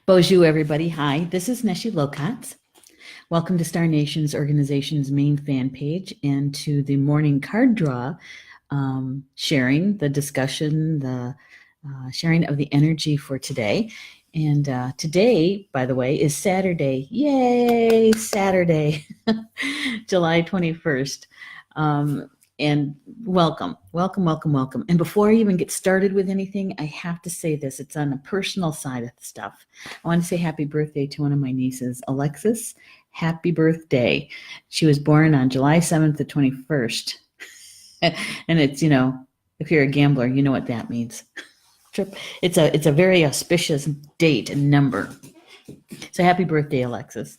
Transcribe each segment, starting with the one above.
Bonjour, everybody. Hi, this is Neshi Lokatz. Welcome to Star Nations Organization's main fan page and to the morning card draw, sharing the discussion, the sharing of the energy for today. And today, by the way, is Saturday. Yay, Saturday, July 21st. And welcome. And before I even get started with anything, I have to say this. It's on the personal side of the stuff. I want to say happy birthday to one of my nieces, Alexis. Happy birthday. She was born on July 7th, the 21st. And it's, if you're a gambler, you know what that means. It's a very auspicious date and number. So happy birthday, Alexis.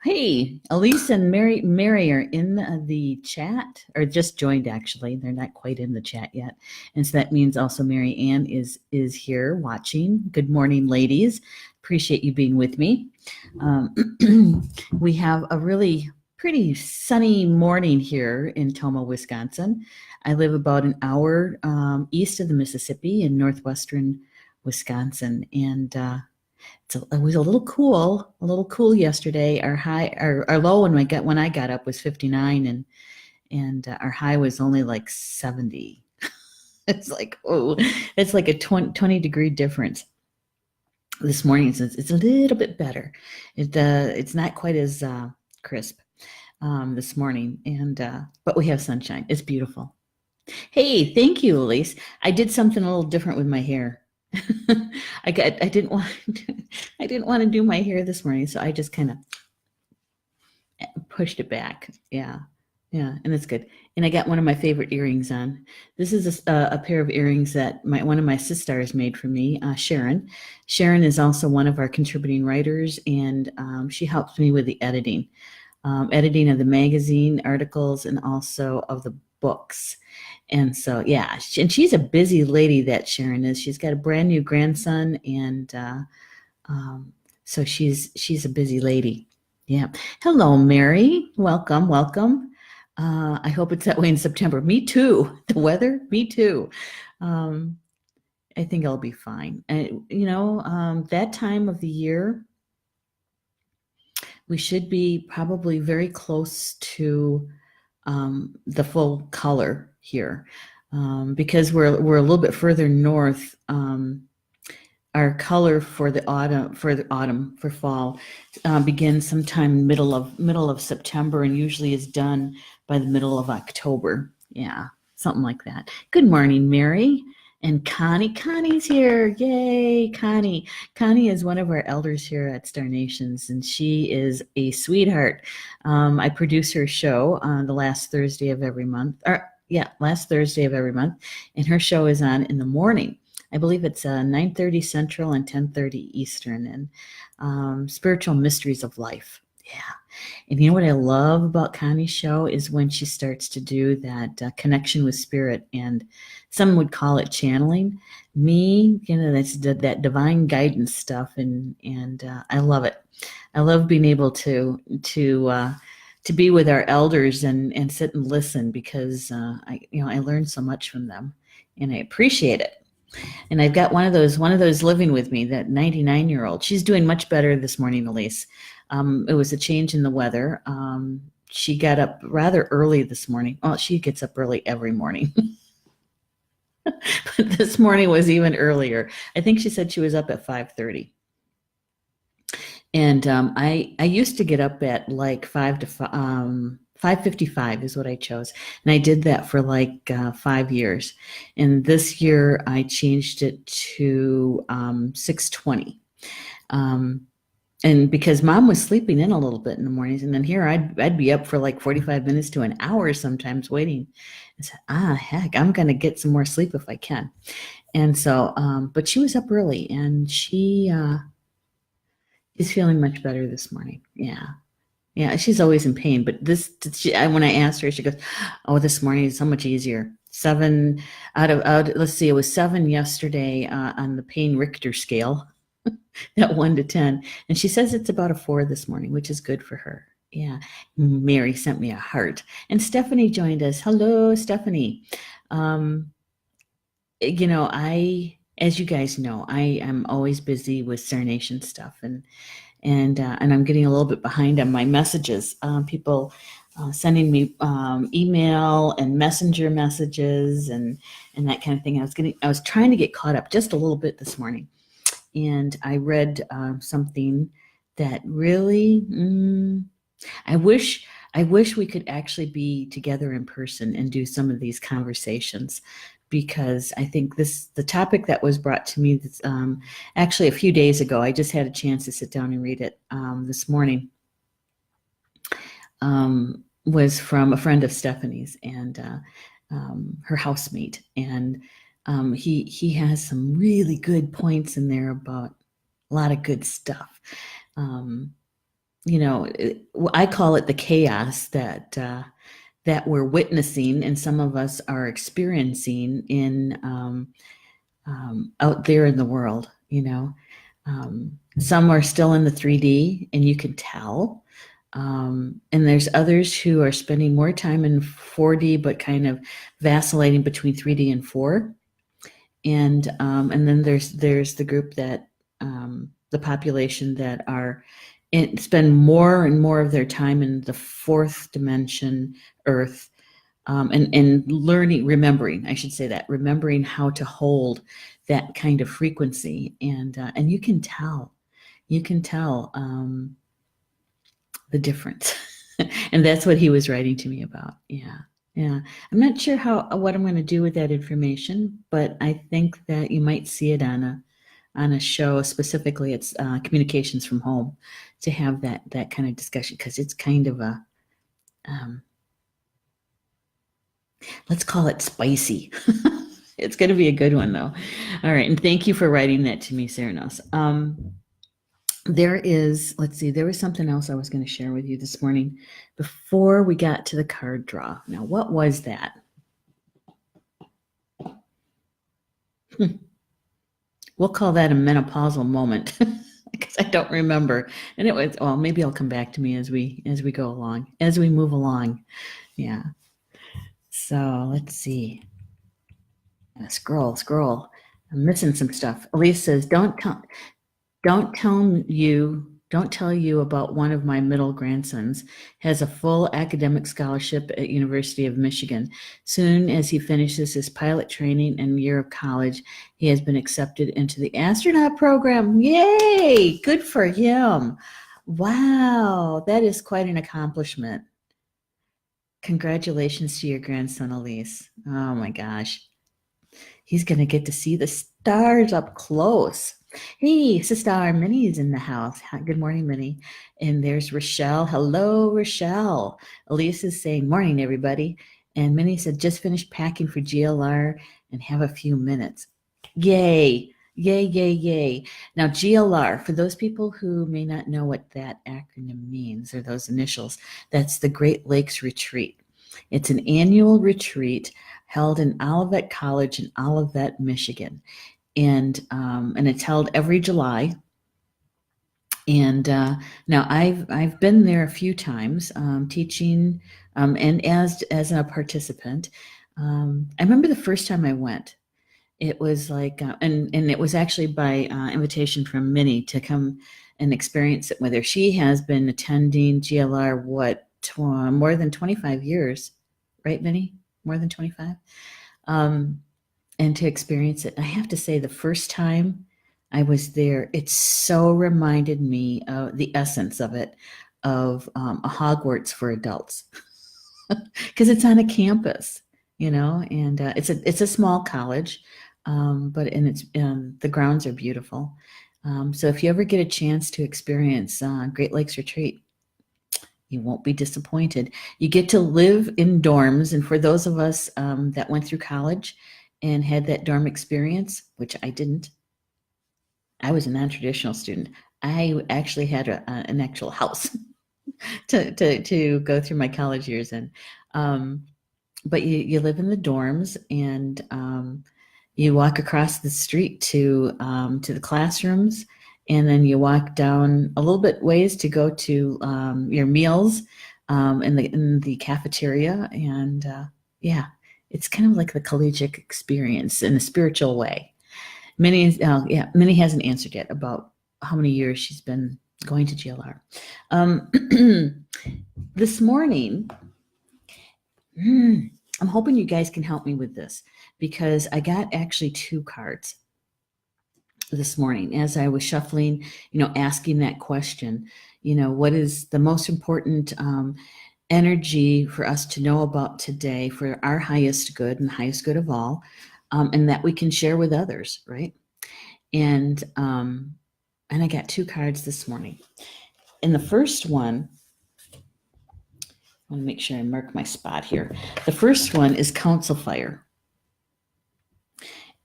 Hey, Elise and Mary are in the chat, or just joined actually. They're not quite in the chat yet. And so that means also Mary Ann is here watching. Good morning, ladies. Appreciate you being with me. We have a really pretty sunny morning here in Tomah, Wisconsin. I live about an hour east of the Mississippi in northwestern Wisconsin. And it was a little cool yesterday. Our low when I got up was 59, and our high was only like 70. It's like, oh, it's like a 20 degree difference. This morning it's a little bit better. It's not quite as crisp this morning, but we have sunshine. It's beautiful. Hey, thank you, Elise. I did something a little different with my hair. I didn't want to do my hair this morning, so I just kind of pushed it back. Yeah, and it's good. And I got one of my favorite earrings on. This is a pair of earrings that one of my sisters made for me, Sharon. Sharon is also one of our contributing writers, and she helps me with the editing of the magazine articles and also of the books. And so, yeah, and she's a busy lady, that Sharon is. She's got a brand new grandson, and so she's a busy lady. Yeah. Hello, Mary. Welcome. I hope it's that way in September. Me too. The weather, me too. I think I'll be fine. And, that time of the year, we should be probably very close to the full color here, because we're a little bit further north. Our color for fall begins sometime middle of September and usually is done by the middle of October. Yeah, something like that. Good morning, Mary. And Connie. Connie's here. Yay, Connie. Connie is one of our elders here at Star Nations, and she is a sweetheart. I produce her show on the last Thursday of every month. Last Thursday of every month. And her show is on in the morning. I believe it's 9:30 Central and 10:30 Eastern, and Spiritual Mysteries of Life. Yeah. And you know what I love about Connie's show is when she starts to do that connection with spirit, and some would call it channeling. Me, that's that divine guidance stuff, and I love it. I love being able to be with our elders and sit and listen, because I learn so much from them, and I appreciate it. And I've got one of those living with me, that 99-year-old. She's doing much better this morning, Elise. It was a change in the weather. She got up rather early this morning. Well, she gets up early every morning. But this morning was even earlier. I think she said she was up at 5:30. And I used to get up at like 5:55 is what I chose. And I did that for like 5 years. And this year I changed it to 6:20. And because Mom was sleeping in a little bit in the mornings, and then here I'd be up for like 45 minutes to an hour sometimes waiting. I said, heck, I'm going to get some more sleep if I can. And so, but she was up early, and she is feeling much better this morning. Yeah, she's always in pain, but when I asked her, she goes, "Oh, this morning is so much easier." 7 let's see, it was 7 yesterday on the pain Richter scale, that 1 to 10, and she says it's about a 4 this morning, which is good for her. Yeah, Mary sent me a heart, and Stephanie joined us. Hello, Stephanie. I as you guys know, I am always busy with Star Nation stuff, and I'm getting a little bit behind on my messages. People sending me email and messenger messages and that kind of thing. I was trying to get caught up just a little bit this morning, and I read something that really I wish we could actually be together in person and do some of these conversations, because I think the topic that was brought to me actually a few days ago. I just had a chance to sit down and read it this morning. Was from a friend of Stephanie's and her housemate, and he has some really good points in there about a lot of good stuff. I call it the chaos that we're witnessing, and some of us are experiencing in out there in the world. Some are still in the 3D, and you can tell. And there's others who are spending more time in 4D, but kind of vacillating between 3D and 4. And then there's the group that the population that spend more and more of their time in the fourth dimension, Earth, and remembering how to hold that kind of frequency, and you can tell the difference. And that's what he was writing to me about. Yeah. I'm not sure what I'm going to do with that information, but I think that you might see it on a show. Specifically, it's Communications from Home, to have that kind of discussion, because it's kind of a let's call it spicy. It's going to be a good one, though. All right, and thank you for writing that to me, Ceranos. There was something else I was going to share with you this morning before we got to the card draw. Now, what was that? We'll call that a menopausal moment, because I don't remember. And it was, well, maybe it'll come back to me as we go along, as we move along. Yeah. So let's see. Scroll. I'm missing some stuff. Elise says, don't tell you about one of my middle grandsons. Has a full academic scholarship at University of Michigan. Soon as he finishes his pilot training and year of college, he has been accepted into the astronaut program. Yay! Good for him. Wow, that is quite an accomplishment. Congratulations to your grandson, Elise. Oh my gosh. He's going to get to see the stars up close. Hey, Sister Minnie is in the house. Good morning, Minnie. And there's Rochelle. Hello, Rochelle. Elise is saying, morning, everybody. And Minnie said, just finished packing for GLR and have a few minutes. Yay. Now, GLR, for those people who may not know what that acronym means, or those initials, that's the Great Lakes Retreat. It's an annual retreat held in Olivet College in Olivet, Michigan. And it's held every July. And now I've been there a few times teaching and as a participant. I remember the first time I went. It was like, and it was actually by invitation from Minnie to come and experience it with her. She has been attending GLR more than 25 years, right, Minnie? More than 25. And to experience it. I have to say, the first time I was there, it so reminded me of the essence of it, of a Hogwarts for adults, because it's on a campus, and it's a small college, but the grounds are beautiful. So if you ever get a chance to experience Great Lakes Retreat, you won't be disappointed. You get to live in dorms, and for those of us that went through college and had that dorm experience, which I didn't. I was a non-traditional student. I actually had an actual house to go through my college years in. But you live in the dorms, and you walk across the street to the classrooms, and then you walk down a little bit ways to go to your meals in the cafeteria, and yeah. It's kind of like the collegiate experience in a spiritual way. Minnie hasn't answered yet about how many years she's been going to GLR. This morning, I'm hoping you guys can help me with this because I got actually 2 cards this morning as I was shuffling, asking that question, what is the most important energy for us to know about today for our highest good and highest good of all, and that we can share with others, right? And I got 2 cards this morning. And the first one, I want to make sure I mark my spot here. The first one is Council Fire,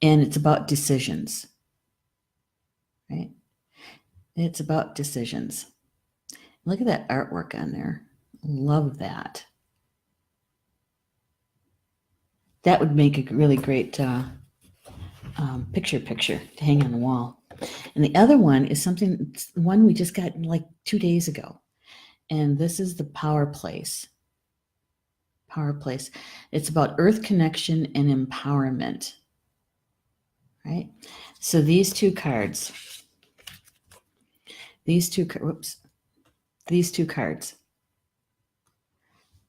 and it's about decisions, right? It's about decisions. Look at that artwork on there. Love that. That would make a really great picture to hang on the wall. And the other one is one we just got like 2 days ago. And this is the Power Place. Power Place. It's about earth connection and empowerment. Right? So these 2 cards. These two cards.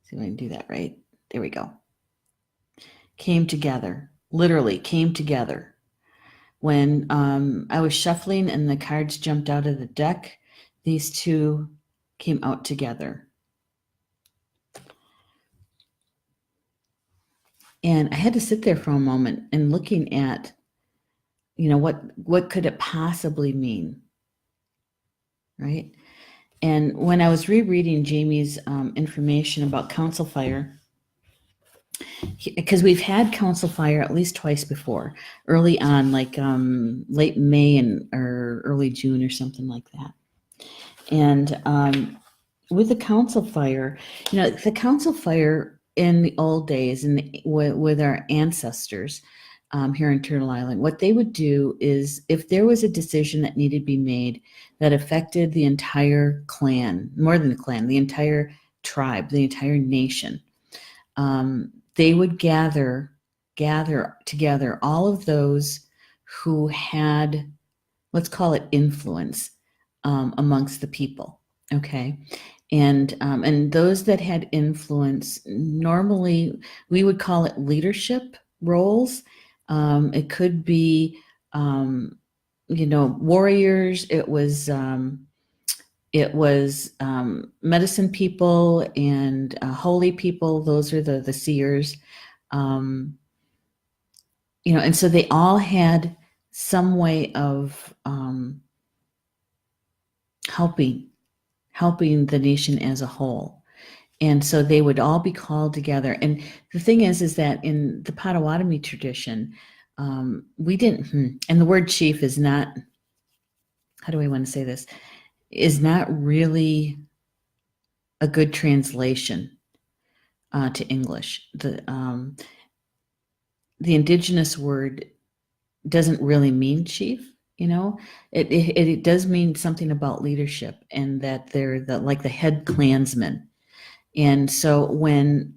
See if I can do that right. There we go. Came together. Literally came together. When I was shuffling and the cards jumped out of the deck, these 2 came out together. And I had to sit there for a moment and looking at, what could it possibly mean, right? And when I was rereading Jamie's information about Council Fire, because we've had Council Fire at least twice before, early on, like late May or early June or something like that. And with the Council Fire, the Council Fire in the old days with our ancestors here in Turtle Island, what they would do is if there was a decision that needed to be made that affected the entire clan, more than the clan, the entire tribe, the entire nation, they would gather together all of those who had, let's call it influence amongst the people, okay? And those that had influence, normally we would call it leadership roles. It could be, warriors. It was medicine people and holy people. Those are the seers. And so they all had some way of helping the nation as a whole. And so they would all be called together. And the thing is that in the Potawatomi tradition, we didn't, and the word chief is not, how do I want to say this, is not really a good translation to English. The indigenous word doesn't really mean chief. It does mean something about leadership and that they're like the head clansman. And so when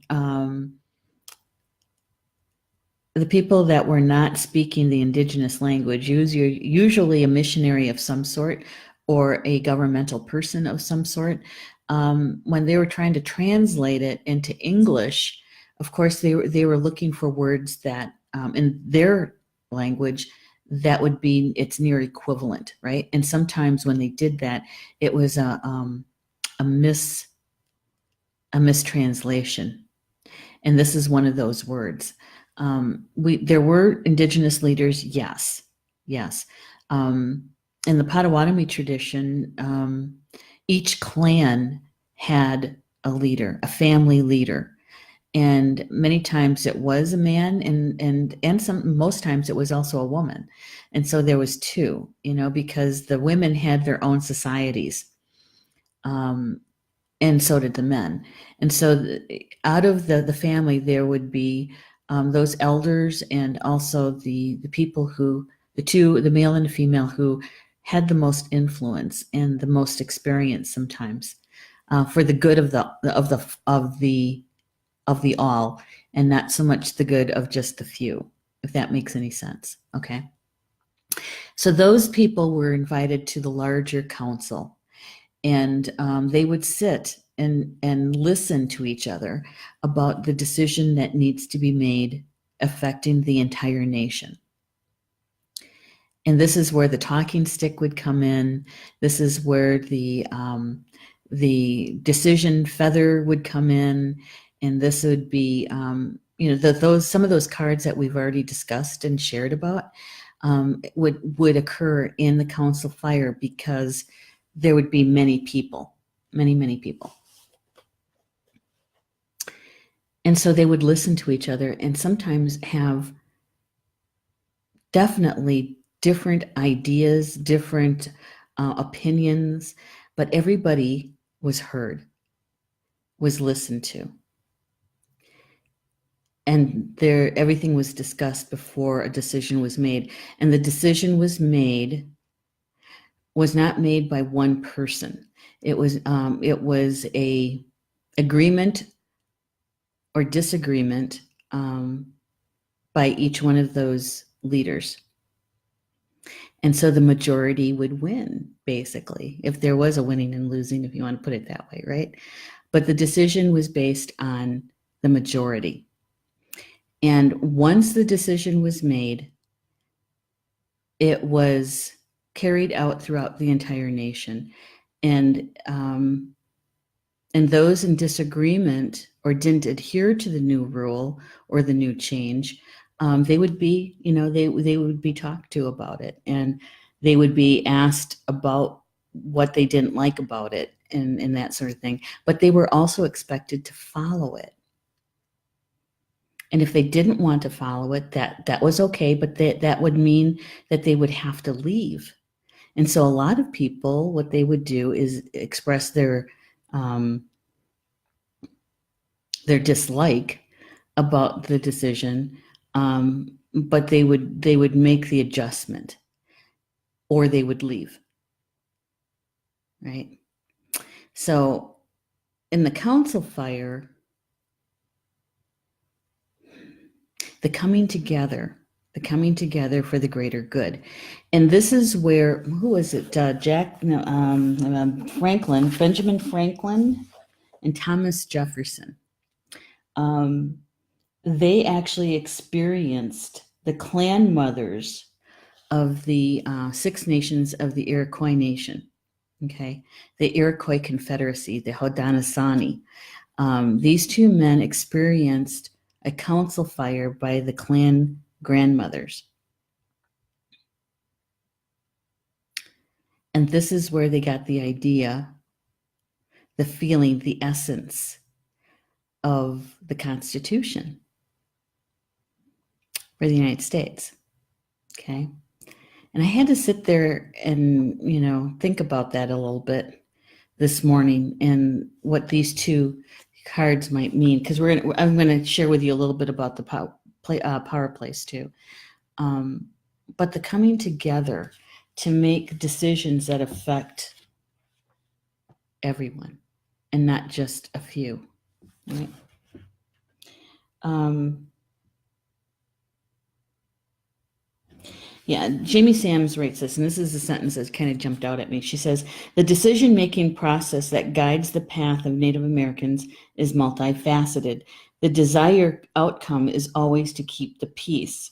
the people that were not speaking the indigenous language, usually a missionary of some sort or a governmental person of some sort, when they were trying to translate it into English, of course, they were looking for words that in their language that would be its near equivalent, right? And sometimes when they did that, it was a mistranslation. And this is one of those words. There were indigenous leaders, yes. In the Potawatomi tradition, each clan had a leader, a family leader. And many times it was a man and most times it was also a woman. And so there was 2, because the women had their own societies. And so did the men. And so out of the family, there would be those elders and also the people the male and the female who had the most influence and the most experience sometimes for the good of the all, and not so much the good of just the few, if that makes any sense. Okay. So those people were invited to the larger council, and they would sit and listen to each other about the decision that needs to be made affecting the entire nation. And this is where the talking stick would come in. This is where the decision feather would come in, and this would be those some of those cards that we've already discussed and shared about would occur in the council fire, because there would be many people, many people. And so they would listen to each other and sometimes have definitely different ideas, different opinions, but everybody was heard, was listened to. And everything was discussed before a decision was made. And the decision was not made by one person. It was a agreement or disagreement by each one of those leaders. And so the majority would win, basically, if there was a winning and losing, if you want to put it that way, right? But the decision was based on the majority. And once the decision was made, it was carried out throughout the entire nation. And those in disagreement or didn't adhere to the new rule or the new change, they would be, they would be talked to about it, and they would be asked about what they didn't like about it and that sort of thing. But they were also expected to follow it. And if they didn't want to follow it, that was okay, but that would mean that they would have to leave. And so a lot of people, what they would do is express their dislike about the decision, but they would make the adjustment, or they would leave, right? So in the council fire, the coming together for the greater good. And this is where, who was it? Benjamin Franklin and Thomas Jefferson. They actually experienced the clan mothers of the Six Nations of the Iroquois Nation, okay? The Iroquois Confederacy, the Haudenosaunee. These two men experienced a council fire by the clan grandmothers. And this is where they got the idea, the feeling, the essence of the Constitution for the United States, okay? And I had to sit there and, think about that a little bit this morning and what these two cards might mean, because I'm going to share with you a little bit about the power plays too. But the coming together to make decisions that affect everyone and not just a few, right? Yeah, Jamie Sams writes this, and this is a sentence that kind of jumped out at me. She says, the decision-making process that guides the path of Native Americans is multifaceted. The desired outcome is always to keep the peace.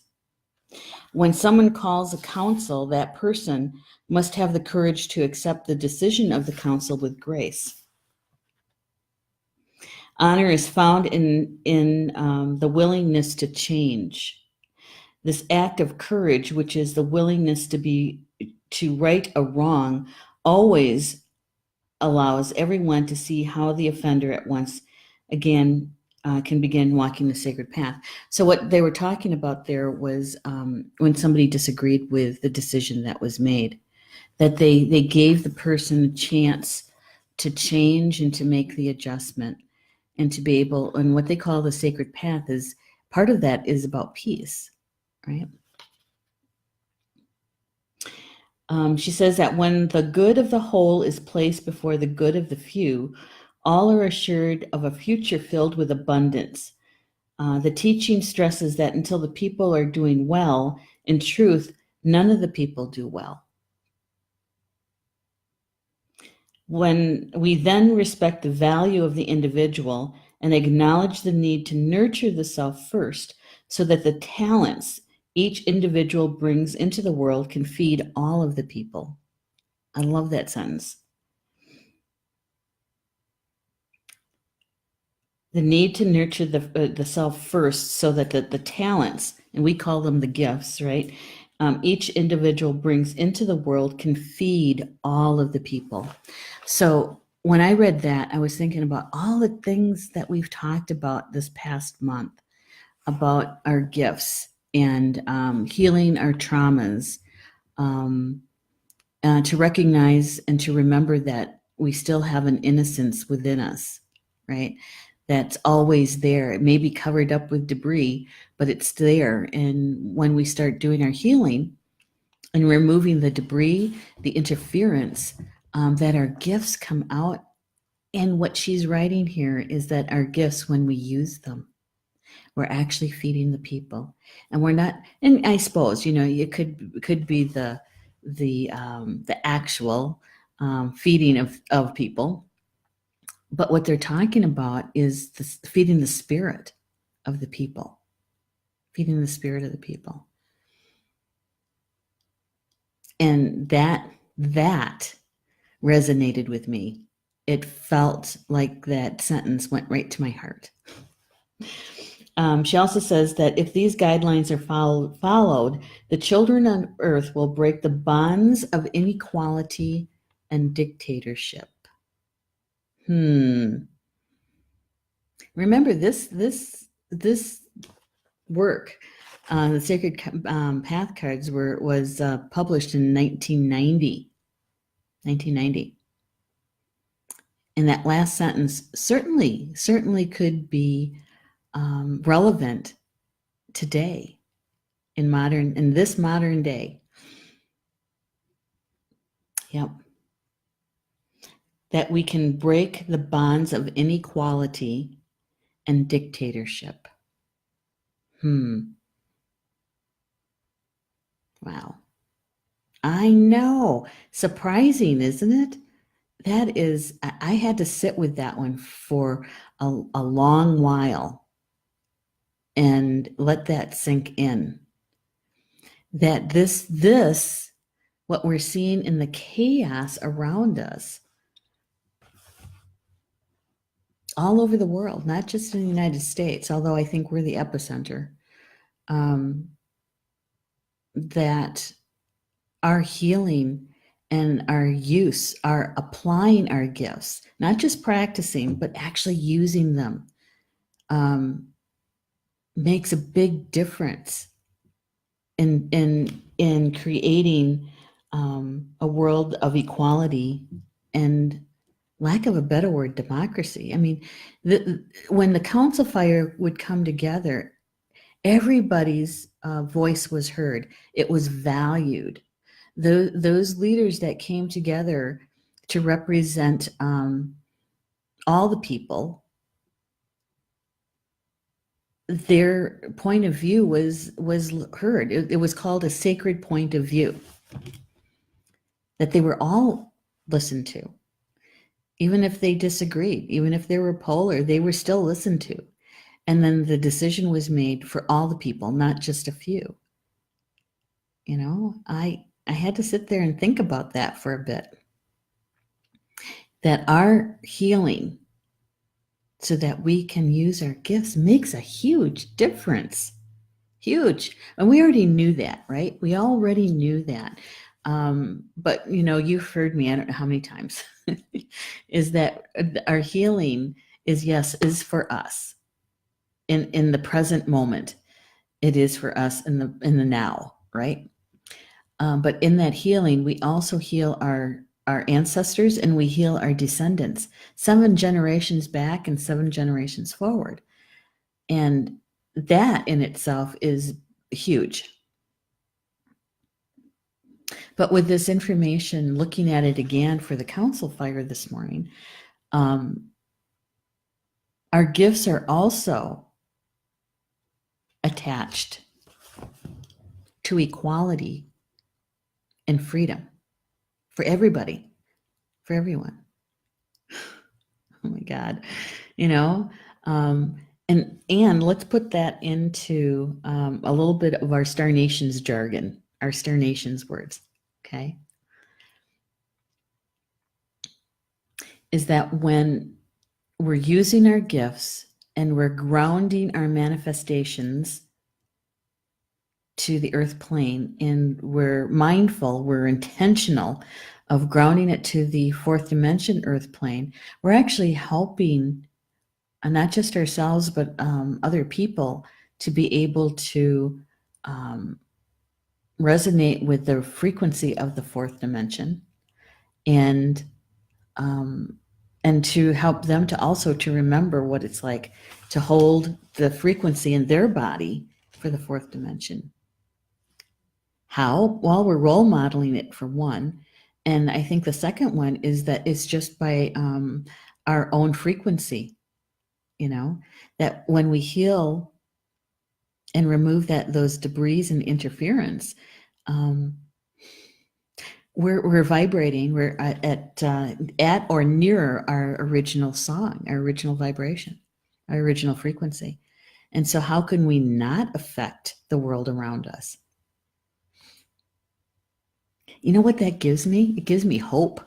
When someone calls a council, that person must have the courage to accept the decision of the council with grace. Honor is found in the willingness to change. This act of courage, which is the willingness to right a wrong, always allows everyone to see how the offender at once again can begin walking the sacred path. So what they were talking about there was when somebody disagreed with the decision that was made, that they gave the person a chance to change and to make the adjustment and to be able, and what they call the sacred path is, part of that is about peace, right? She says that when the good of the whole is placed before the good of the few, all are assured of a future filled with abundance. The teaching stresses that until the people are doing well, in truth, None of the people do well. When we then respect the value of the individual and acknowledge the need to nurture the self first so that the talents each individual brings into the world can feed all of the people. I love that sentence. The need to nurture the self first so that the talents, and we call them the gifts, right? Each individual brings into the world can feed all of the people. So when I read that, I was thinking about all the things that we've talked about this past month about our gifts and healing our traumas, um, to recognize and to remember that we still have an innocence within us, right? That's always there. It may be covered up with debris, but it's there. And when we start doing our healing and removing the debris, the interference, that our gifts come out. And what she's writing here is that our gifts, when we use them, we're actually feeding the people, and we're not. And I suppose it could be the actual feeding of people, but what they're talking about is feeding the spirit of the people, feeding the spirit of the people, and that resonated with me. It felt like that sentence went right to my heart. She also says that if these guidelines are followed, the children on earth will break the bonds of inequality and dictatorship. Remember, this work, the Sacred Path Cards was published in 1990. And that last sentence certainly could be relevant today in this modern day. Yep. That we can break the bonds of inequality and dictatorship. Wow. I know. Surprising, isn't it? That is, I had to sit with that one for a long while and let that sink in. That this, what we're seeing in the chaos around us, all over the world, not just in the United States, although I think we're the epicenter, that our healing and our use, our applying our gifts, not just practicing, but actually using them, makes a big difference in creating a world of equality and, lack of a better word, democracy. I mean, when the council fire would come together, everybody's voice was heard. It was valued. Those leaders that came together to represent all the people, their point of view was heard. It was called a sacred point of view, that they were all listened to. Even if they disagreed, even if they were polar, they were still listened to. And then the decision was made for all the people, not just a few. I had to sit there and think about that for a bit. That our healing, so that we can use our gifts, makes a huge difference. Huge. And we already knew that, right? We already knew that. But you've heard me, I don't know how many times, is that our healing is for us in the present moment. It is for us in the now, right? But in that healing, we also heal our ancestors, and we heal our descendants, 7 generations back and 7 generations forward. And that in itself is huge. But with this information, looking at it again for the council fire this morning, our gifts are also attached to equality and freedom for everybody, for everyone. Oh my God, you know, and let's put that into a little bit of our Star Nations jargon, our Star Nations words. Okay, is that when we're using our gifts and we're grounding our manifestations to the earth plane, and we're mindful, we're intentional of grounding it to the fourth dimension earth plane, we're actually helping not just ourselves, but other people to be able to resonate with the frequency of the fourth dimension, and um, and to help them to also to remember what it's like to hold the frequency in their body for the fourth dimension. How? Well, we're role modeling it for one. And I think the second one is that it's just by our own frequency, that when we heal and remove those debris and interference, um, we're vibrating. We're at or near our original song, our original vibration, our original frequency. And so, how can we not affect the world around us? You know what that gives me? It gives me hope.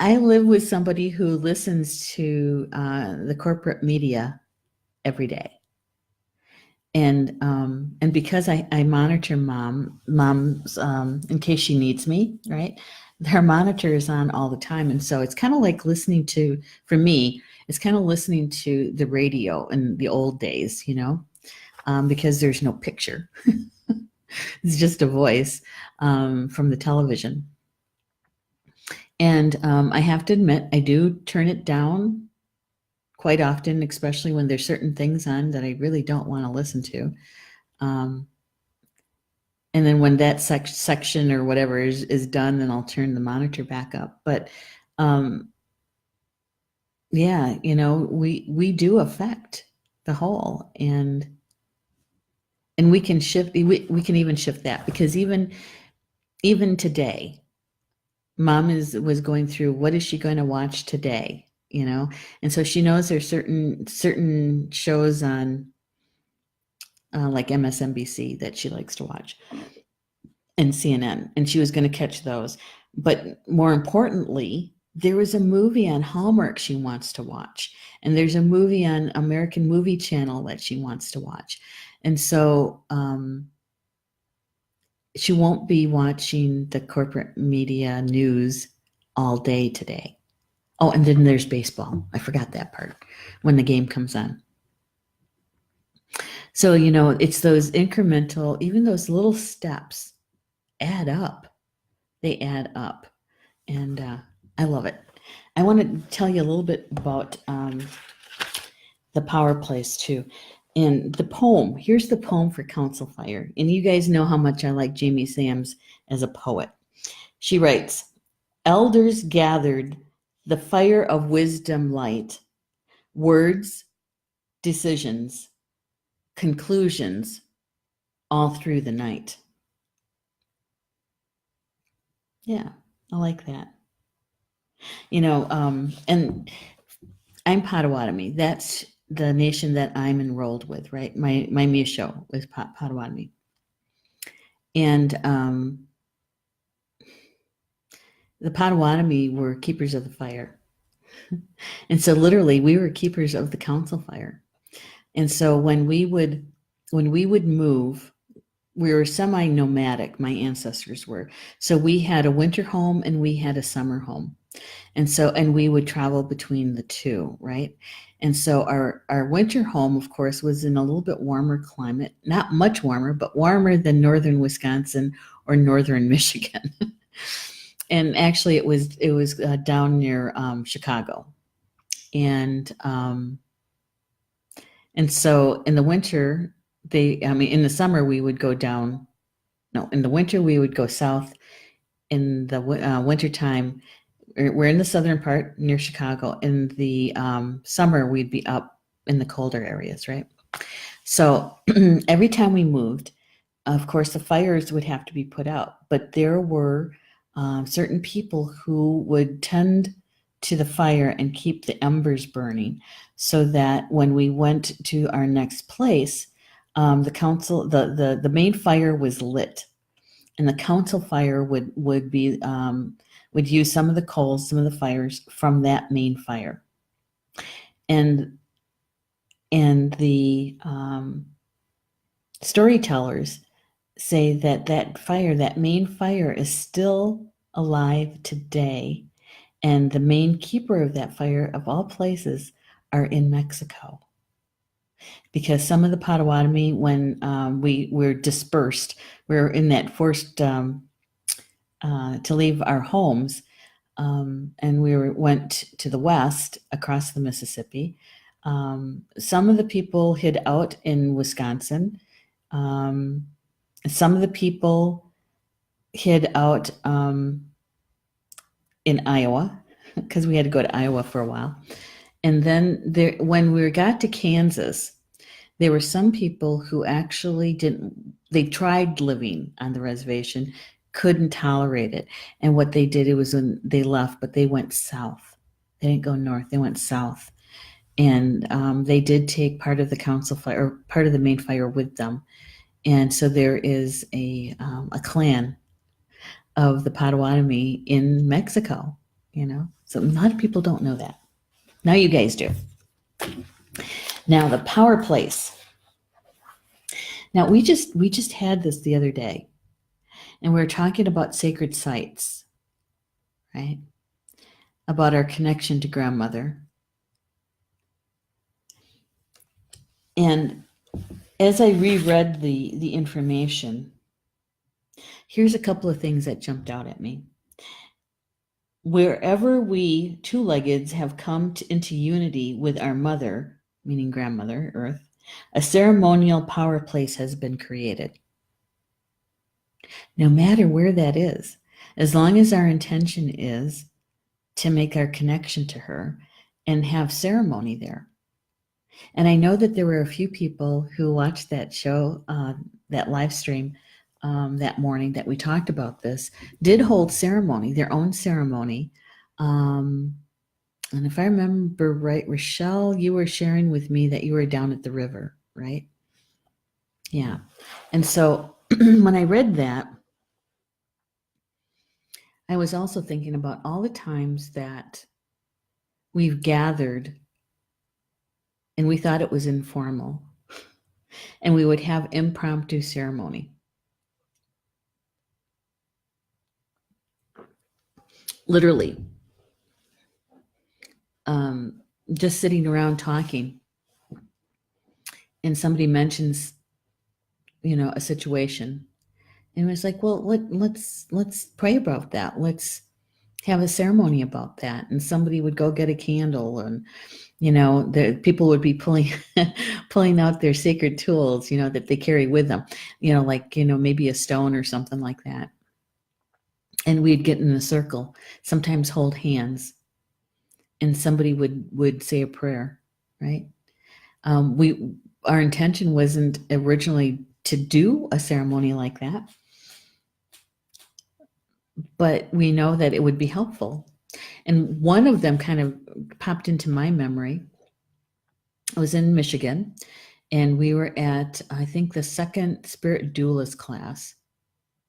I live with somebody who listens to the corporate media every day. And because I monitor mom's in case she needs me, right? Her monitor is on all the time. And so it's kind of like listening to, for me, it's kind of listening to the radio in the old days, because there's no picture. It's just a voice from the television. And I have to admit, I do turn it down quite often, especially when there's certain things on that I really don't want to listen to. And then when that section or whatever is done, then I'll turn the monitor back up. But yeah, we do affect the whole, and we can shift. We can even shift that, because even today, Mom was going through, what is she going to watch today? And so she knows there's certain shows on like MSNBC that she likes to watch, and CNN, and she was going to catch those. But more importantly, there was a movie on Hallmark she wants to watch, and there's a movie on American Movie Channel that she wants to watch. And so she won't be watching the corporate media news all day today. Oh, and then there's baseball. I forgot that part, when the game comes on. So, it's those incremental, even those little steps add up. They add up. And I love it. I want to tell you a little bit about the power plays too. And the poem, here's the poem for Council Fire. And you guys know how much I like Jamie Sams as a poet. She writes, "Elders gathered the fire of wisdom light, words, decisions, conclusions, all through the night." Yeah, I like that. And I'm Potawatomi. That's the nation that I'm enrolled with, right? My Misho is Potawatomi. And the Potawatomi were keepers of the fire. And so literally we were keepers of the council fire. And so when we would move, we were semi-nomadic, my ancestors were. So we had a winter home and we had a summer home. And we would travel between the two, right? And so our winter home, of course, was in a little bit warmer climate, not much warmer, but warmer than northern Wisconsin or northern Michigan. And actually it was down near Chicago. And so in the winter, in the summer we would go down. No, in the winter we would go south. In the wintertime, we're in the southern part near Chicago. In the summer, we'd be up in the colder areas, right? So every time we moved, of course, the fires would have to be put out, but there were certain people who would tend to the fire and keep the embers burning, so that when we went to our next place, the main fire was lit, and the council fire would use some of the coals, some of the fires from that main fire, and the storytellers say that that main fire, is still alive today, and the main keeper of that fire, of all places, are in Mexico. Because some of the Potawatomi, when we were dispersed, we were in that forced to leave our homes, and went to the west across the Mississippi. Some of the people hid out in Wisconsin. Some of the people hid out in Iowa, because we had to go to Iowa for a while. And then when we got to Kansas, there were some people who actually they tried living on the reservation, couldn't tolerate it. And what they did, it was when they left, but they went south. They didn't go north, they went south. And they did take part of the council fire, or part of the main fire, with them. And so there is a clan of the Potawatomi in Mexico, So a lot of people don't know that. Now you guys do. Now the power place. Now we just had this the other day, and we were talking about sacred sites, right? About our connection to grandmother. And as I reread the information, here's a couple of things that jumped out at me. Wherever we two-leggeds have come into unity with our mother, meaning grandmother, Earth, a ceremonial power place has been created. No matter where that is, as long as our intention is to make our connection to her and have ceremony there. And I know that there were a few people who watched that show, that live stream that morning that we talked about this, did hold ceremony, their own ceremony. And if I remember right, Rochelle, you were sharing with me that you were down at the river, right? Yeah. And so when I read that, I was also thinking about all the times that we've gathered and we thought it was informal, and we would have impromptu ceremony. Literally, just sitting around talking, and somebody mentions, a situation, and it's like, well, let's pray about that. Let's have a ceremony about that. And somebody would go get a candle, and the people would be pulling out their sacred tools, that they carry with them, like maybe a stone or something like that. And we'd get in a circle, sometimes hold hands, and somebody would say a prayer, right? Our intention wasn't originally to do a ceremony like that, but we know that it would be helpful. And one of them kind of popped into my memory. I was in Michigan, and we were at, I think, the second Spirit Duelist class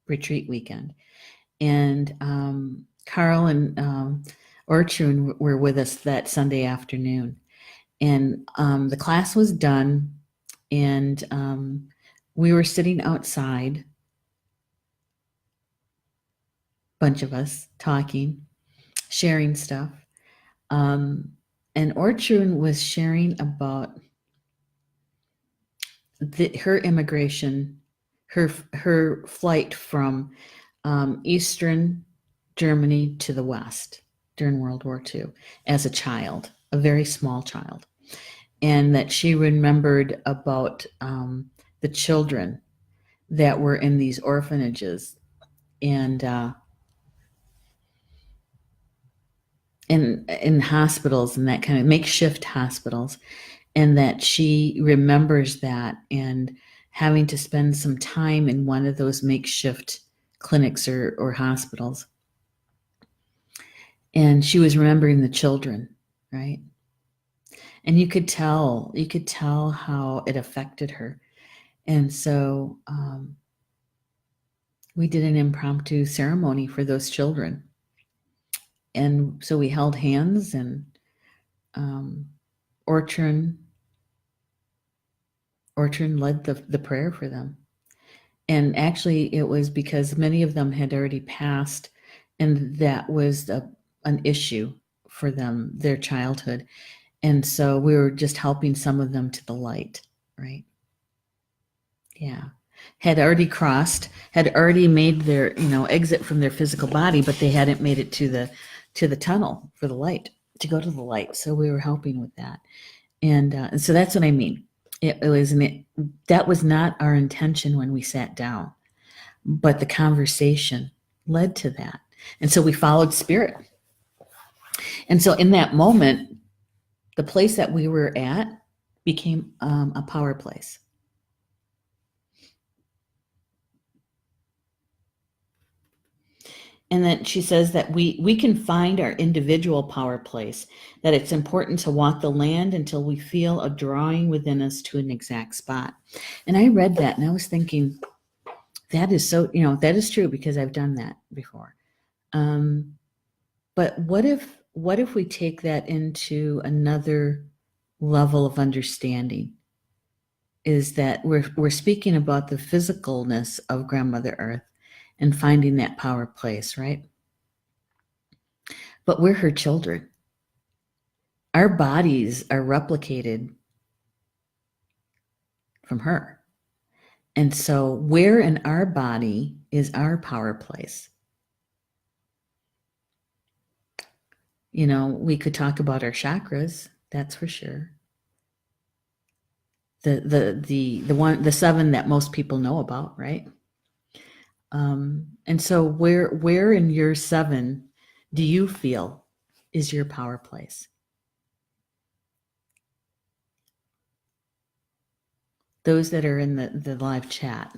retreat weekend. And Carl and Orchun were with us that Sunday afternoon. And the class was done, and we were sitting outside, bunch of us, talking, sharing stuff. And Orchun was sharing about her immigration, her flight from Eastern Germany to the West during World War II as a child, a very small child, and that she remembered about the children that were in these orphanages and in hospitals, and that kind of makeshift hospitals, and that she remembers that, and having to spend some time in one of those makeshift clinics or hospitals. And she was remembering the children, right? And you could tell how it affected her. And so we did an impromptu ceremony for those children. And so we held hands, and Ortrun led the prayer for them. And actually, it was because many of them had already passed, and that was an issue for them, their childhood. And so we were just helping some of them to the light, right? Yeah. Had already made their, exit from their physical body, but they hadn't made it to the tunnel for the light, to go to the light. So we were helping with that. And so that's what I mean. That was not our intention when we sat down, but the conversation led to that. And so we followed spirit. And so in that moment, the place that we were at became a power place. And then she says that we can find our individual power place, that it's important to walk the land until we feel a drawing within us to an exact spot. And I read that and I was thinking, that is so, that is true, because I've done that before. But what if we take that into another level of understanding? Is that we're speaking about the physicalness of Grandmother Earth and finding that power place, right? But we're her children. Our bodies are replicated from her. And so where in our body is our power place? We could talk about our chakras, that's for sure. The 7 that most people know about, right? And so where in your 7 do you feel is your power place? Those that are in the live chat,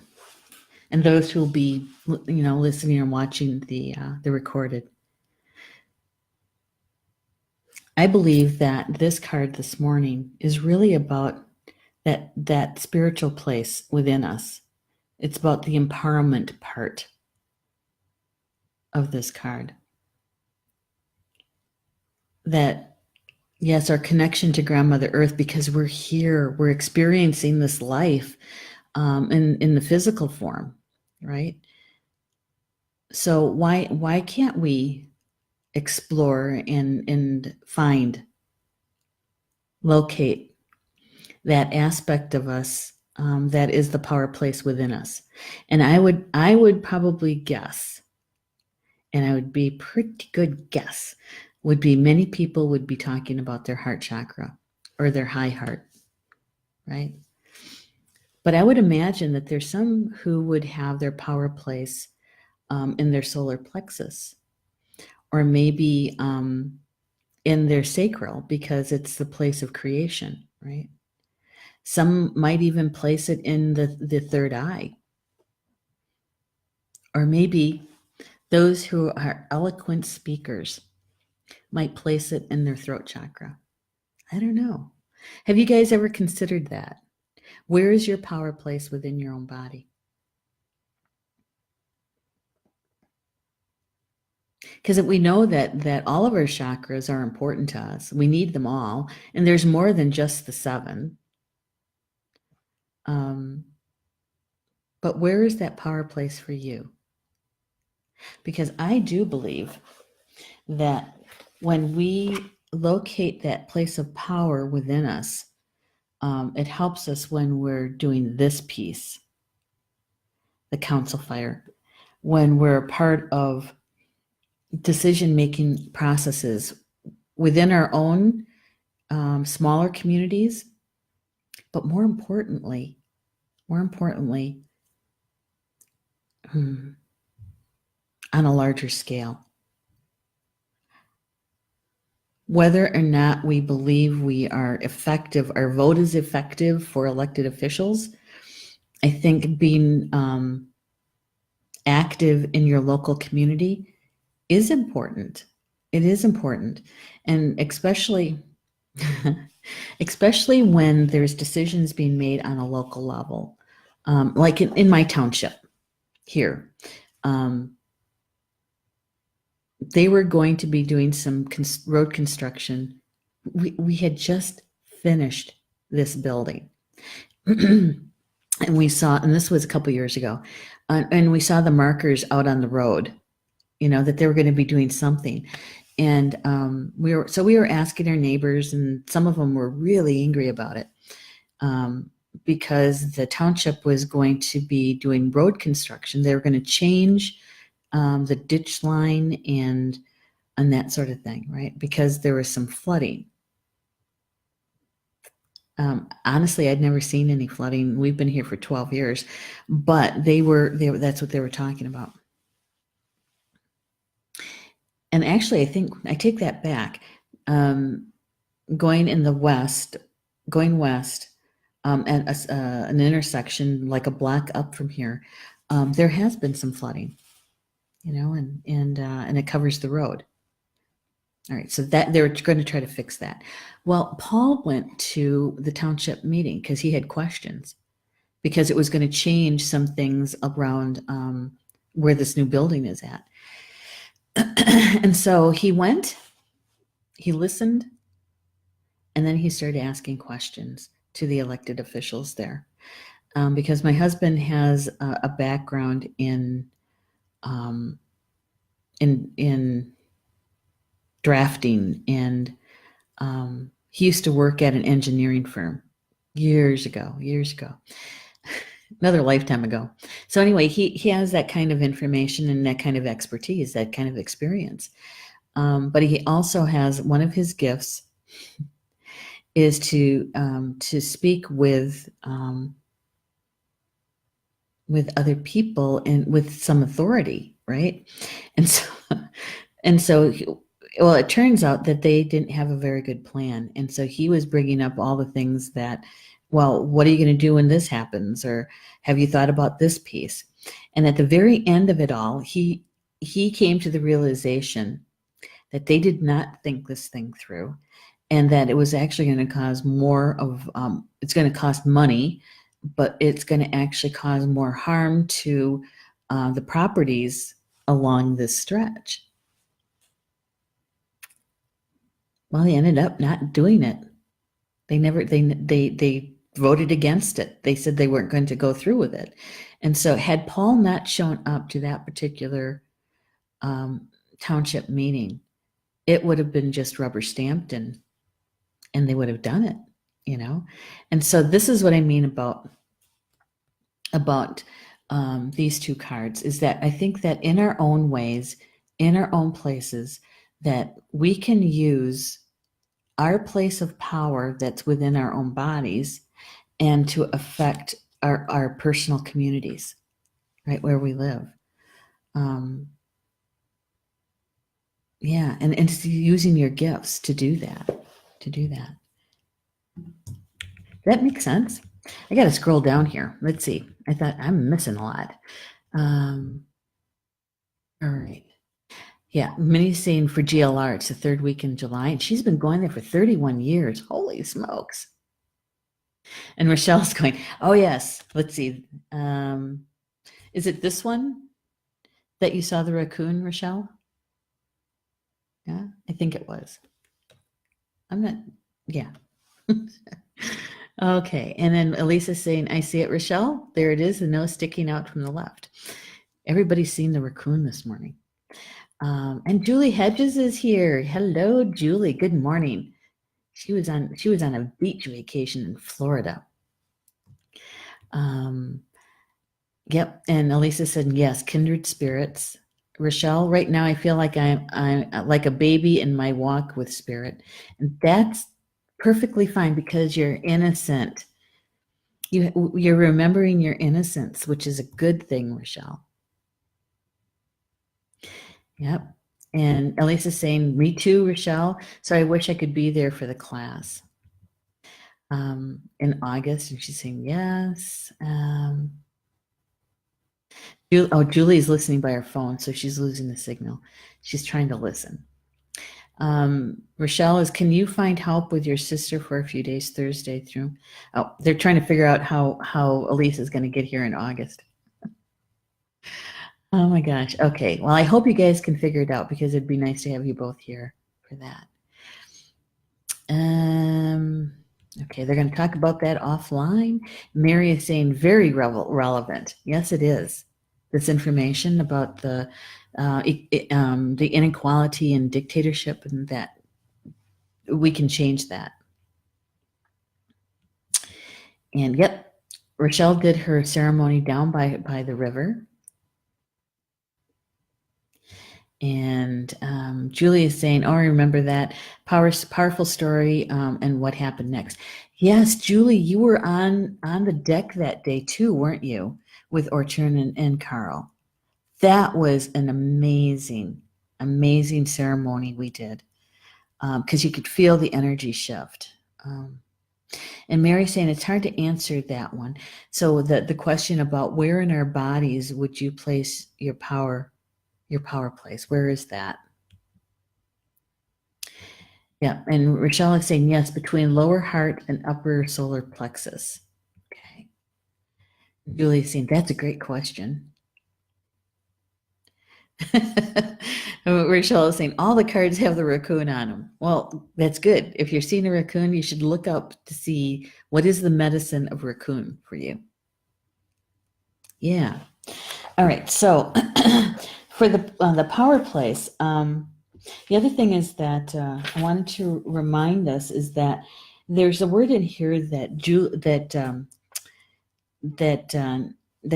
and those who will be, listening and watching the recorded. I believe that this card this morning is really about that spiritual place within us. It's about the empowerment part of this card. That, yes, our connection to Grandmother Earth, because we're here, we're experiencing this life in the physical form, right? So why can't we explore and locate that aspect of us that is the power place within us? And I would probably guess, and I would be pretty good guess, would be many people would be talking about their heart chakra or their high heart, right? But I would imagine that there's some who would have their power place in their solar plexus, or maybe in their sacral, because it's the place of creation, right? Some might even place it in the third eye. Or maybe those who are eloquent speakers might place it in their throat chakra. I don't know. Have you guys ever considered that? Where is your power place within your own body? Because we know that all of our chakras are important to us. We need them all. And there's more than just the 7. But where is that power place for you? Because I do believe that when we locate that place of power within us, it helps us when we're doing this piece, the council fire, when we're part of decision-making processes within our own smaller communities, but more importantly, on a larger scale. Whether or not we believe we are effective, our vote is effective for elected officials, I think being active in your local community is important. It is important. And especially when there's decisions being made on a local level, like in my township here. Um, they were going to be doing some road construction. We had just finished this building. And we saw, and this was a couple years ago, and we saw the markers out on the road, that they were going to be doing something. And we were asking our neighbors, and some of them were really angry about it, because the township was going to be doing road construction. They were going to change the ditch line and that sort of thing, right? Because there was some flooding. Honestly, I'd never seen any flooding. We've been here for 12 years, but that's what they were talking about. And actually, I think I take that back. Going west, at an intersection like a block up from here, there has been some flooding, and it covers the road. All right, so that they're going to try to fix that. Well, Paul went to the township meeting because he had questions, because it was going to change some things around where this new building is at. And so he went, he listened, and then he started asking questions to the elected officials there. Because my husband has a background in drafting, and he used to work at an engineering firm years ago, another lifetime ago. So anyway, he has that kind of information and that kind of expertise, that kind of experience. But he also has, one of his gifts is to speak with other people and with some authority, right? And so well, it turns out that they didn't have a very good plan. And so he was bringing up all the things that, well, what are you going to do when this happens? Or have you thought about this piece? And at the very end of it all, he came to the realization that they did not think this thing through, and that it was actually going to cause more of, it's going to cost money, but it's going to actually cause more harm to the properties along this stretch. Well, they ended up not doing it. They voted against it. They said they weren't going to go through with it. And so had Paul not shown up to that particular township meeting, it would have been just rubber stamped, and they would have done it, And so this is what I mean about these two cards, is that I think that in our own ways, in our own places, that we can use our place of power that's within our own bodies, and to affect our personal communities, right where we live. Yeah, and it's using your gifts to do that. That makes sense. I got to scroll down here. Let's see. I thought I'm missing a lot. All right. Yeah, Minnie's saying for GLR, it's the third week in July, and she's been going there for 31 years. Holy smokes. And Rochelle's going, oh, yes. Let's see. Is it this one that you saw the raccoon, Rochelle? Yeah, I think it was. I'm not, yeah. Okay, and then Elisa's saying, I see it, Rochelle. There it is, the nose sticking out from the left. Everybody's seen the raccoon this morning. And Julie Hedges is here. Hello, Julie. Good morning. She was on a beach vacation in Florida. Yep. And Elisa said, yes, kindred spirits. Rochelle, right now I feel like I'm like a baby in my walk with spirit. And that's perfectly fine, because you're innocent. You're remembering your innocence, which is a good thing, Rochelle. Yep. And Elisa's saying, me too, Rochelle. So I wish I could be there for the class. in August, and she's saying yes. Julie's listening by her phone, so she's losing the signal. She's trying to listen. Rochelle is, can you find help with your sister for a few days, Thursday through? Oh, they're trying to figure out how Elise is going to get here in August. Oh my gosh. Okay. Well, I hope you guys can figure it out because it'd be nice to have you both here for that. Okay, they're going to talk about that offline. Mary is saying very relevant. Yes, it is. This information about the inequality and dictatorship, and that we can change that. And yep, Rochelle did her ceremony down by the river. And Julie is saying, oh, I remember that powerful story and what happened next. Yes, Julie, you were on the deck that day too, weren't you, with Orchard and Carl? That was an amazing ceremony we did because you could feel the energy shift. And Mary's saying it's hard to answer that one. So the question about where in our bodies would you place your power place? Where is that? Yeah, and Rochelle is saying yes, between lower heart and upper solar plexus. Okay. Julie's saying that's a great question. Rochelle is saying all the cards have the raccoon on them. Well, that's good. If you're seeing a raccoon, you should look up to see what is the medicine of raccoon for you. Yeah. All right. So for the power place, the other thing is that I wanted to remind us is that there's a word in here that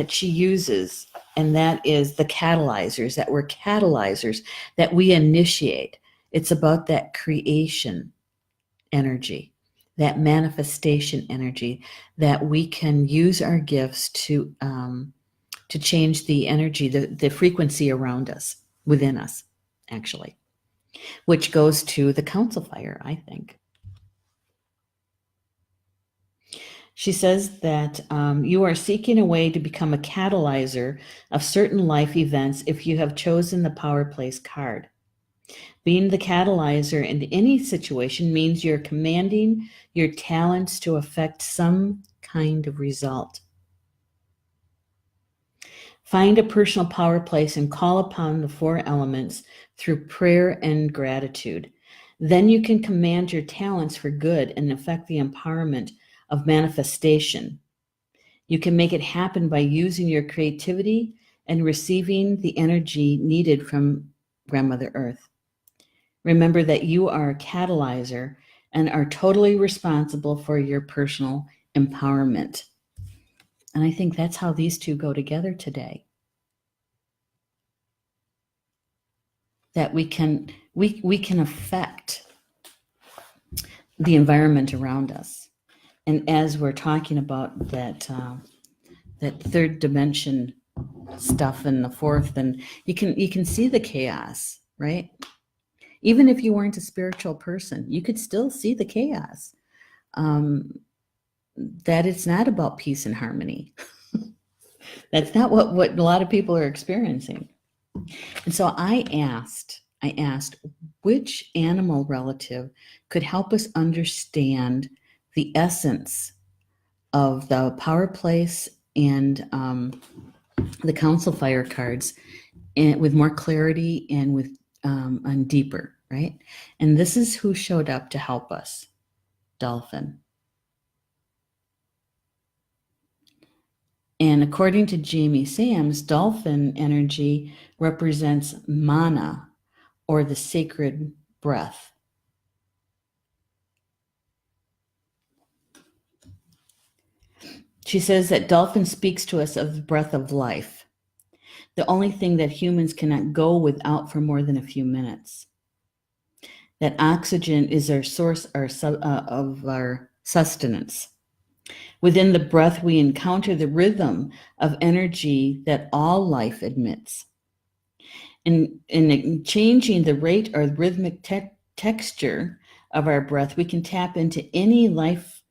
she uses, and that is the catalyzers, that we're catalyzers, that we initiate. It's about that creation energy, that manifestation energy, that we can use our gifts to change the energy, the frequency around us, within us, actually, which goes to the council fire, I think. She says that you are seeking a way to become a catalyzer of certain life events if you have chosen the power place card. Being the catalyzer in any situation means you're commanding your talents to affect some kind of result. Find a personal power place and call upon the four elements through prayer and gratitude. Then you can command your talents for good and affect the empowerment of manifestation. You can make it happen by using your creativity and receiving the energy needed from Grandmother Earth. Remember that you are a catalyzer and are totally responsible for your personal empowerment. And I think that's how these two go together today. That we can affect the environment around us. And as we're talking about that third dimension stuff and the fourth, and you can see the chaos, right? Even if you weren't a spiritual person, you could still see the chaos. That it's not about peace and harmony. That's not what a lot of people are experiencing. And so I asked, which animal relative could help us understand the essence of the power place and the council fire cards, and with more clarity and with and deeper, right? And this is who showed up to help us: Dolphin. And according to Jamie Sams, Dolphin energy represents Manna, or the sacred breath. She says that Dolphin speaks to us of the breath of life, the only thing that humans cannot go without for more than a few minutes. That oxygen is our source of our sustenance. Within the breath, we encounter the rhythm of energy that all life emits. In changing the rate or rhythmic texture of our breath, we can tap into any life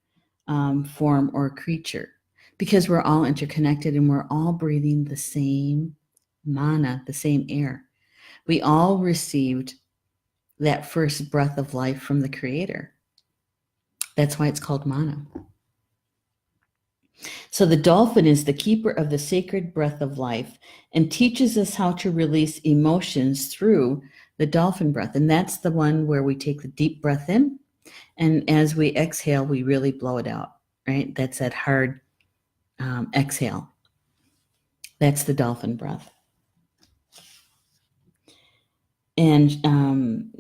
form or creature, because we're all interconnected and we're all breathing the same manna, the same air. We all received that first breath of life from the Creator. That's why it's called manna. So the dolphin is the keeper of the sacred breath of life and teaches us how to release emotions through the dolphin breath. And that's the one where we take the deep breath in, and as we exhale, we really blow it out, right? That's that hard exhale. That's the dolphin breath. And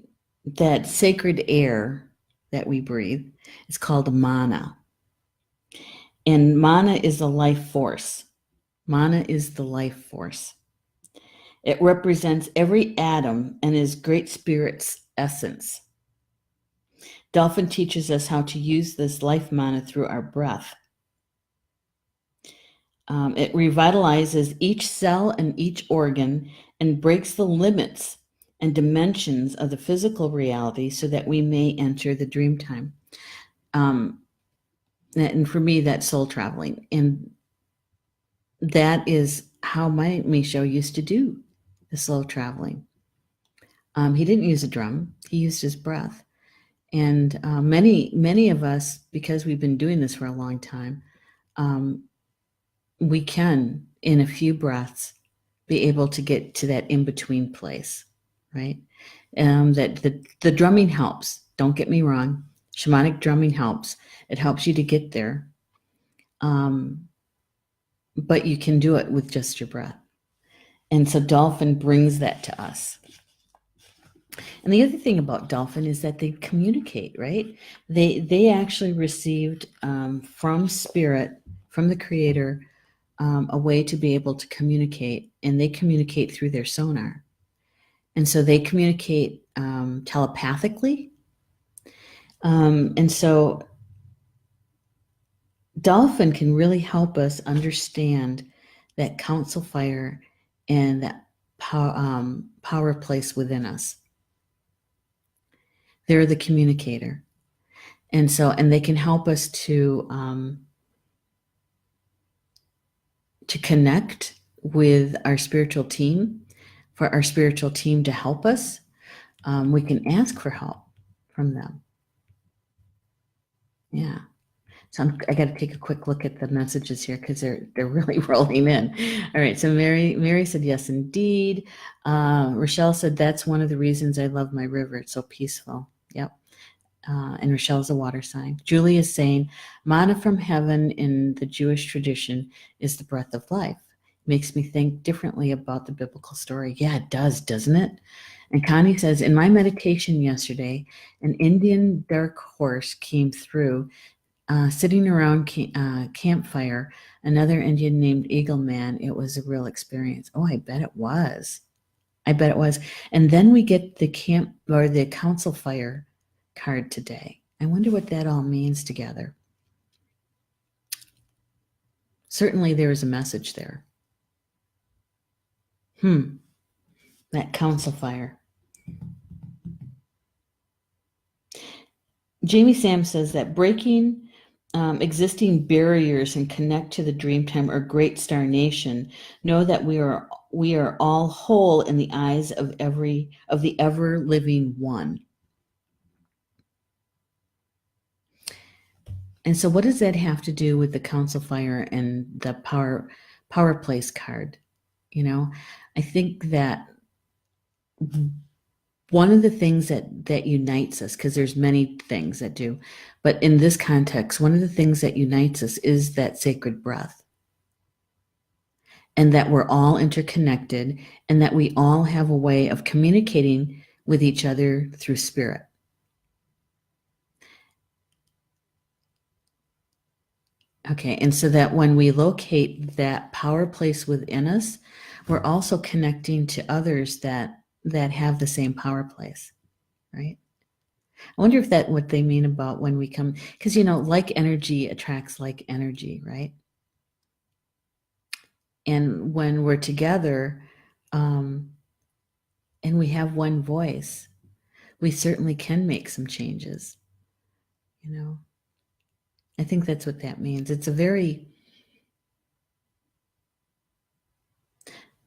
that sacred air that we breathe is called manna. And manna is a life force. Manna is the life force. It represents every atom and is Great Spirit's essence. Dolphin teaches us how to use this life manna through our breath. It revitalizes each cell and each organ and breaks the limits and dimensions of the physical reality so that we may enter the dream time. And for me, that's soul traveling. And that is how my Misho used to do the soul traveling. He didn't use a drum. He used his breath. And many of us, because we've been doing this for a long time, we can, in a few breaths, be able to get to that in-between place, right? That the drumming helps. Don't get me wrong. Shamanic drumming helps. It helps you to get there. But you can do it with just your breath. And so Dolphin brings that to us. And the other thing about Dolphin is that they communicate, right? They actually received from Spirit, from the Creator, a way to be able to communicate, and they communicate through their sonar. And so they communicate telepathically. And so Dolphin can really help us understand that council fire and that power place within us. They're the communicator. And they can help us to connect with our spiritual team, for our spiritual team to help us. We can ask for help from them. Yeah. So I got to take a quick look at the messages here because they're really rolling in. All right. So Mary said, yes, indeed. Rochelle said, that's one of the reasons I love my river. It's so peaceful. Yep. And Rochelle's a water sign. Julie is saying, manna from heaven in the Jewish tradition is the breath of life. Makes me think differently about the biblical story. Yeah, it does, doesn't it? And Connie says, in my meditation yesterday, an Indian dark horse came through, sitting around campfire, another Indian named Eagle Man. It was a real experience. Oh, I bet it was. I bet it was. And then we get the camp or the council fire card today. I wonder what that all means together. Certainly there is a message there. That council fire. Jamie Sam says that breaking existing barriers and connect to the Dreamtime or Great Star Nation. Know that we are all whole in the eyes of the ever living one. And so, what does that have to do with the council fire and the power place card? You know, I think that one of the things that unites us, because there's many things that do, but in this context, one of the things that unites us is that sacred breath. And that we're all interconnected, and that we all have a way of communicating with each other through spirit. Okay, and so that when we locate that power place within us, we're also connecting to others that have the same power place, right? I wonder if that's what they mean about when we come, because like energy attracts like energy, right? And when we're together, and we have one voice, we certainly can make some changes, I think that's what that means. It's a very,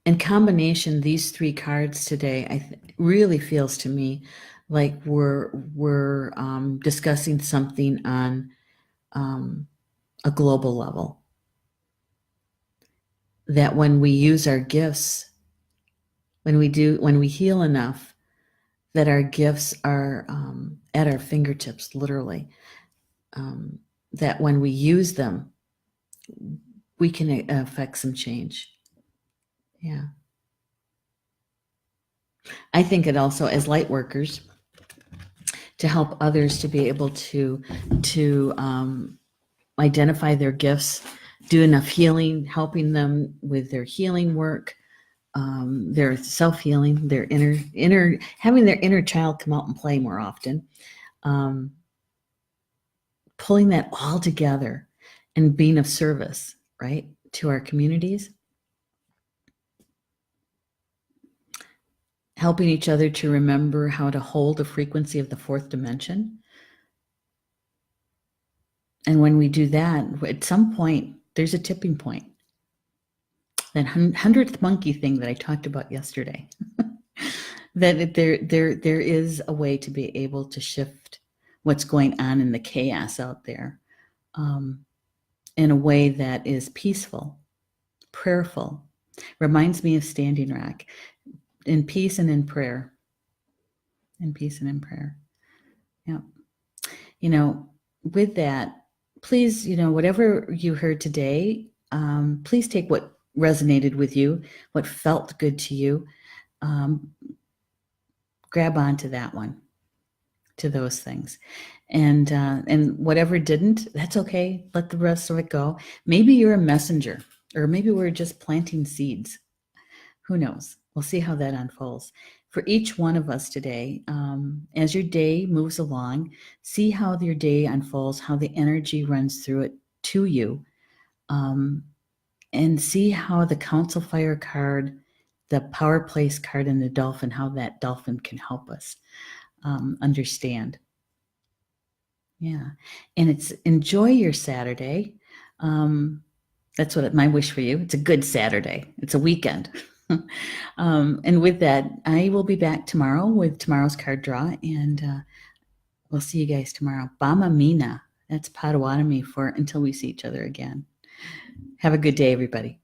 in combination, these three cards today, really feels to me like we're discussing something on a global level. That when we use our gifts, when we heal enough, that our gifts are at our fingertips, literally. That when we use them, we can affect some change. Yeah. I think it also, as light workers, to help others to be able to identify their gifts, do enough healing, helping them with their healing work, their self-healing, their inner having their inner child come out and play more often, pulling that all together and being of service, right, to our communities, helping each other to remember how to hold the frequency of the fourth dimension. And when we do that, at some point, there's a tipping point. That 100th monkey thing that I talked about yesterday, that there is a way to be able to shift what's going on in the chaos out there in a way that is peaceful, prayerful. Reminds me of Standing Rock, in peace and in prayer. In peace and in prayer. Yeah. With that, please, whatever you heard today, please take what resonated with you, what felt good to you. Grab onto that one, to those things. And whatever didn't, that's okay. Let the rest of it go. Maybe you're a messenger, or maybe we're just planting seeds. Who knows? We'll see how that unfolds. For each one of us today, as your day moves along, see how your day unfolds, how the energy runs through it to you, and see how the Council Fire card, the Power Place card, and the Dolphin, how that Dolphin can help us understand. Yeah. And it's enjoy your Saturday. That's what my wish for you. It's a good Saturday. It's a weekend. And with that, I will be back tomorrow with tomorrow's card draw, and we'll see you guys tomorrow. Bama Mina. That's Potawatomi for until we see each other again. Have a good day, everybody.